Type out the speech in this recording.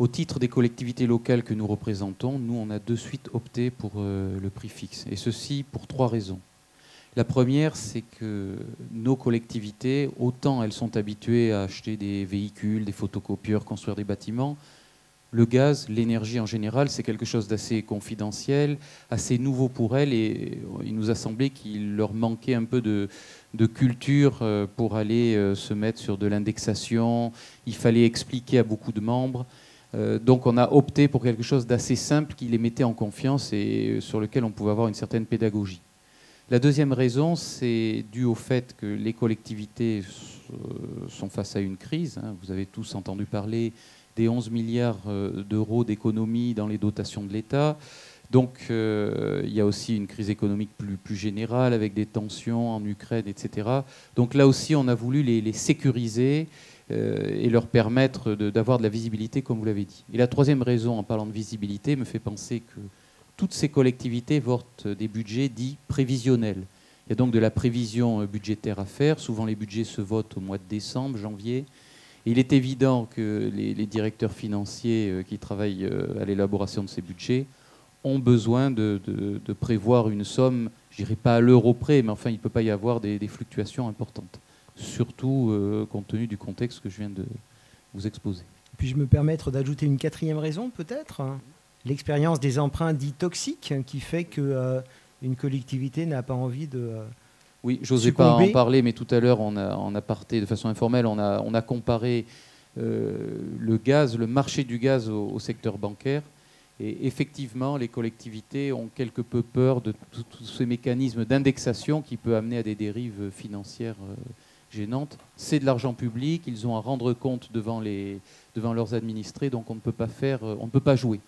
Au titre des collectivités locales que nous représentons, nous, on a de suite opté pour le prix fixe. Et ceci pour 3 raisons. La première, c'est que nos collectivités, autant elles sont habituées à acheter des véhicules, des photocopieurs, construire des bâtiments, le gaz, l'énergie en général, c'est quelque chose d'assez confidentiel, assez nouveau pour elles, et il nous a semblé qu'il leur manquait un peu de culture pour aller se mettre sur de l'indexation. Il fallait expliquer à beaucoup de membres. Donc on a opté pour quelque chose d'assez simple qui les mettait en confiance et sur lequel on pouvait avoir une certaine pédagogie. La deuxième raison, c'est dû au fait que les collectivités sont face à une crise. Vous avez tous entendu parler des 11 milliards d'euros d'économies dans les dotations de l'État. Donc il y a aussi une crise économique plus générale avec des tensions en Ukraine, etc. Donc là aussi, on a voulu les sécuriser et leur permettre d'avoir de la visibilité, comme vous l'avez dit. Et la troisième raison, en parlant de visibilité, me fait penser que toutes ces collectivités votent des budgets dits prévisionnels. Il y a donc de la prévision budgétaire à faire. Souvent, les budgets se votent au mois de décembre, janvier. Et il est évident que les directeurs financiers qui travaillent à l'élaboration de ces budgets ont besoin de prévoir une somme, je dirais pas à l'euro près, mais enfin, il ne peut pas y avoir des fluctuations importantes. Surtout compte tenu du contexte que je viens de vous exposer. Puis-je me permettre d'ajouter une quatrième raison, peut-être ? L'expérience des emprunts dits toxiques qui fait qu'une collectivité n'a pas envie de oui, j'osais pas en parler, mais tout à l'heure, on a parté de façon informelle, on a comparé le gaz, le marché du gaz au secteur bancaire. Et effectivement, les collectivités ont quelque peu peur de tous ces mécanismes d'indexation qui peut amener à des dérives financières gênantes. C'est de l'argent public, ils ont à rendre compte devant leurs administrés, donc on ne peut pas jouer.